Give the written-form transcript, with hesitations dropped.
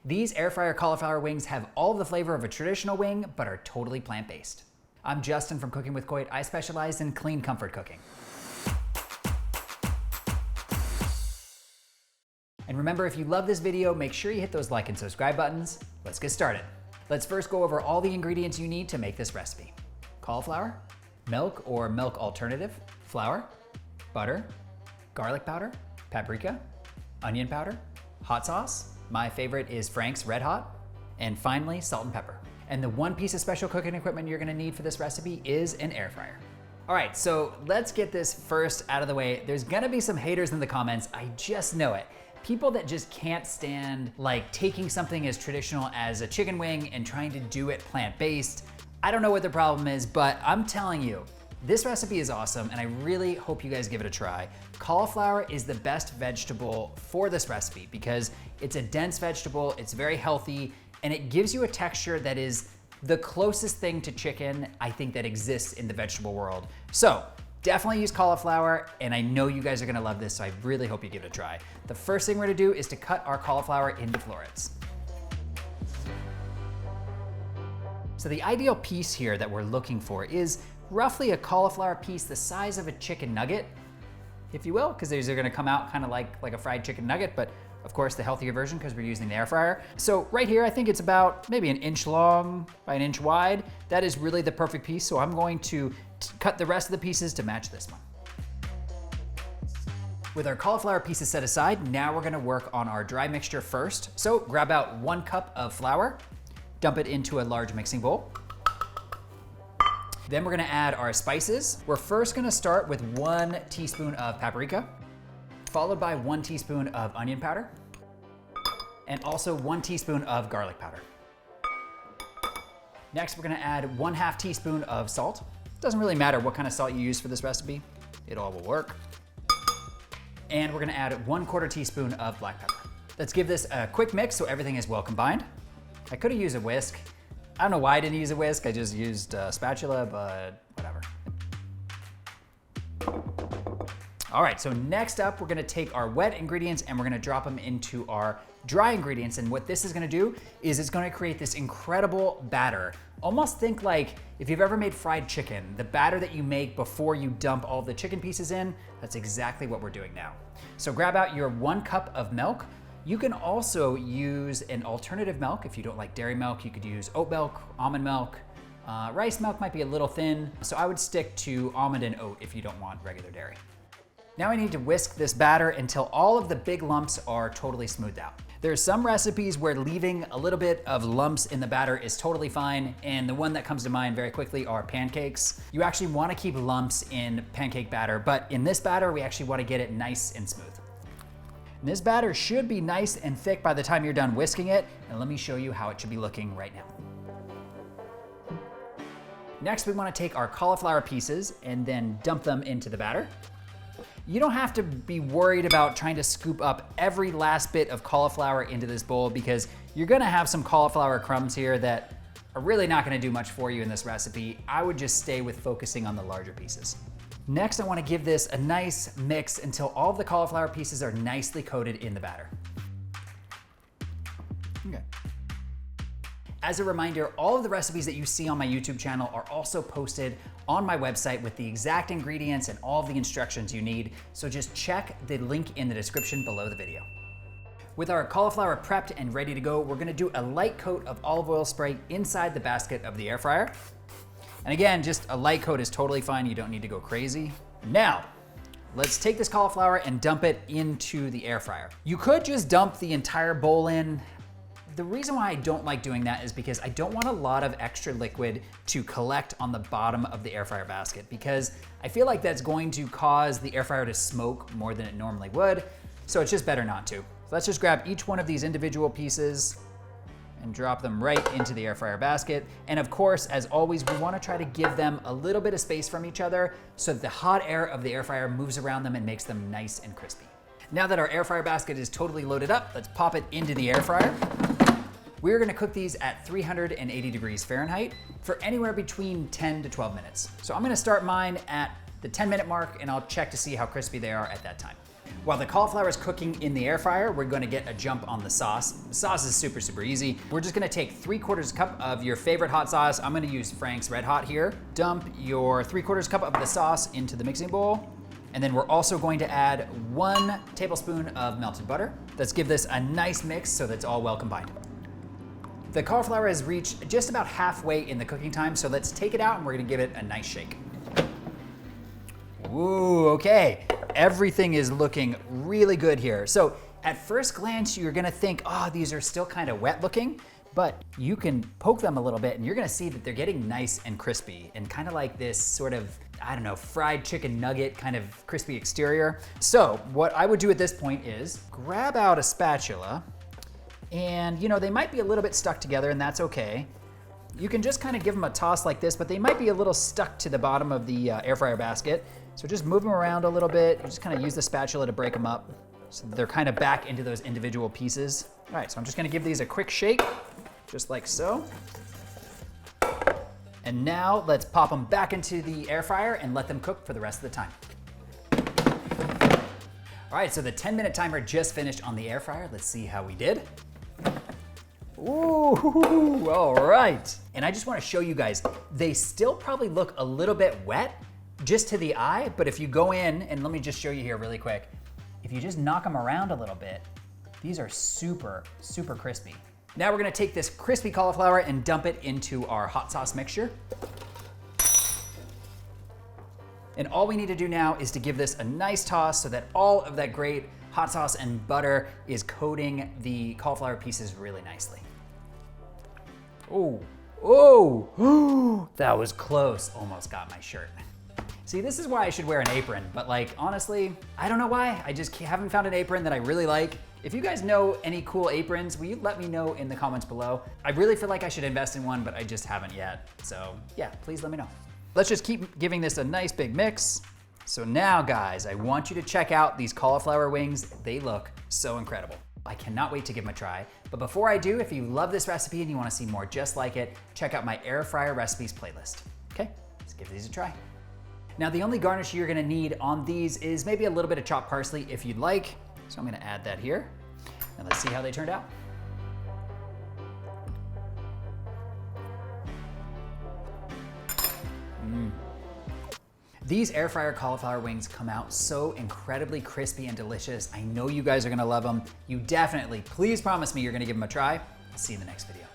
These air fryer cauliflower wings have all of the flavor of a traditional wing, but are totally plant-based. I'm Justin from Cooking with Coit. I specialize in clean comfort cooking. And remember, if you love this video, make sure you hit those like and subscribe buttons. Let's get started. Let's first go over all the ingredients you need to make this recipe. Cauliflower, milk or milk alternative, flour, butter, garlic powder, paprika, onion powder, hot sauce. My favorite is Frank's Red Hot, and finally, salt and pepper. And the one piece of special cooking equipment you're gonna need for this recipe is an air fryer. All right, so let's get this first out of the way. There's gonna be some haters in the comments, I just know it. People that just can't stand like taking something as traditional as a chicken wing and trying to do it plant-based. I don't know what the problem is, but I'm telling you, this recipe is awesome and I really hope you guys give it a try. Cauliflower is the best vegetable for this recipe because it's a dense vegetable, it's very healthy, and it gives you a texture that is the closest thing to chicken I think that exists in the vegetable world. So definitely use cauliflower, and I know you guys are gonna love this, so I really hope you give it a try. The first thing we're gonna do is to cut our cauliflower into florets. So the ideal piece here that we're looking for is roughly a cauliflower piece the size of a chicken nugget, if you will, because these are gonna come out kind of like a fried chicken nugget, but of course the healthier version because we're using the air fryer. So right here, I think it's about maybe an inch long by an inch wide. That is really the perfect piece, so I'm going to cut the rest of the pieces to match this one. With our cauliflower pieces set aside, now we're gonna work on our dry mixture first. So grab out 1 cup of flour, dump it into a large mixing bowl. Then we're gonna add our spices. We're first gonna start with 1 teaspoon of paprika, followed by 1 teaspoon of onion powder, and also 1 teaspoon of garlic powder. Next, we're gonna add 1/2 teaspoon of salt. Doesn't really matter what kind of salt you use for this recipe, it all will work. And we're gonna add 1/4 teaspoon of black pepper. Let's give this a quick mix so everything is well combined. I could have used a whisk. I don't know why I didn't use a whisk, I just used a spatula, but whatever. All right, so next up, we're gonna take our wet ingredients and we're gonna drop them into our dry ingredients. And what this is gonna do is it's gonna create this incredible batter. Almost think like if you've ever made fried chicken, the batter that you make before you dump all the chicken pieces in, that's exactly what we're doing now. So grab out your 1 cup of milk. You can also use an alternative milk. If you don't like dairy milk, you could use oat milk, almond milk. Rice milk might be a little thin, so I would stick to almond and oat if you don't want regular dairy. Now I need to whisk this batter until all of the big lumps are totally smoothed out. There are some recipes where leaving a little bit of lumps in the batter is totally fine, and the one that comes to mind very quickly are pancakes. You actually wanna keep lumps in pancake batter, but in this batter, we actually wanna get it nice and smooth. And this batter should be nice and thick by the time you're done whisking it, and let me show you how it should be looking right now. Next, we wanna take our cauliflower pieces and then dump them into the batter. You don't have to be worried about trying to scoop up every last bit of cauliflower into this bowl because you're gonna have some cauliflower crumbs here that are really not gonna do much for you in this recipe. I would just stay with focusing on the larger pieces. Next, I wanna give this a nice mix until all of the cauliflower pieces are nicely coated in the batter. Okay. As a reminder, all of the recipes that you see on my YouTube channel are also posted on my website with the exact ingredients and all of the instructions you need, so just check the link in the description below the video. With our cauliflower prepped and ready to go, we're gonna do a light coat of olive oil spray inside the basket of the air fryer. And again, just a light coat is totally fine, you don't need to go crazy. Now, let's take this cauliflower and dump it into the air fryer. You could just dump the entire bowl in. The reason why I don't like doing that is because I don't want a lot of extra liquid to collect on the bottom of the air fryer basket because I feel like that's going to cause the air fryer to smoke more than it normally would. So it's just better not to. So let's just grab each one of these individual pieces and drop them right into the air fryer basket. And of course, as always, we wanna try to give them a little bit of space from each other so that the hot air of the air fryer moves around them and makes them nice and crispy. Now that our air fryer basket is totally loaded up, let's pop it into the air fryer. We're gonna cook these at 380 degrees Fahrenheit for anywhere between 10 to 12 minutes. So I'm gonna start mine at the 10-minute mark and I'll check to see how crispy they are at that time. While the cauliflower is cooking in the air fryer, we're gonna get a jump on the sauce. The sauce is super, super easy. We're just gonna take 3/4 cup of your favorite hot sauce. I'm gonna use Frank's Red Hot here. Dump your 3/4 cup of the sauce into the mixing bowl. And then we're also going to add 1 tablespoon of melted butter. Let's give this a nice mix so that it's all well combined. The cauliflower has reached just about halfway in the cooking time, so let's take it out and we're gonna give it a nice shake. Ooh, okay. Everything is looking really good here. So at first glance, you're gonna think, oh, these are still kind of wet looking, but you can poke them a little bit and you're gonna see that they're getting nice and crispy and kind of like this sort of, I don't know, fried chicken nugget kind of crispy exterior. So what I would do at this point is grab out a spatula and they might be a little bit stuck together and that's okay. You can just kind of give them a toss like this, but they might be a little stuck to the bottom of the air fryer basket. So just move them around a little bit. You just kind of use the spatula to break them up so that they're kind of back into those individual pieces. All right, so I'm just gonna give these a quick shake, just like so. And now let's pop them back into the air fryer and let them cook for the rest of the time. All right, so the 10-minute timer just finished on the air fryer. Let's see how we did. Ooh, all right. And I just wanna show you guys, they still probably look a little bit wet just to the eye, but if you go in, and let me just show you here really quick, if you just knock them around a little bit, these are super, super crispy. Now we're gonna take this crispy cauliflower and dump it into our hot sauce mixture. And all we need to do now is to give this a nice toss so that all of that great hot sauce and butter is coating the cauliflower pieces really nicely. Oh, that was close. Almost got my shirt. See, this is why I should wear an apron, but like, honestly, I don't know why. I just haven't found an apron that I really like. If you guys know any cool aprons, will you let me know in the comments below? I really feel like I should invest in one, but I just haven't yet. So yeah, please let me know. Let's just keep giving this a nice big mix. So now guys, I want you to check out these cauliflower wings. They look so incredible. I cannot wait to give them a try. But before I do, if you love this recipe and you wanna see more just like it, check out my air fryer recipes playlist. Okay, let's give these a try. Now the only garnish you're gonna need on these is maybe a little bit of chopped parsley if you'd like. So I'm gonna add that here. And let's see how they turned out. These air fryer cauliflower wings come out so incredibly crispy and delicious. I know you guys are gonna love them. You definitely, please promise me you're gonna give them a try. I'll see you in the next video.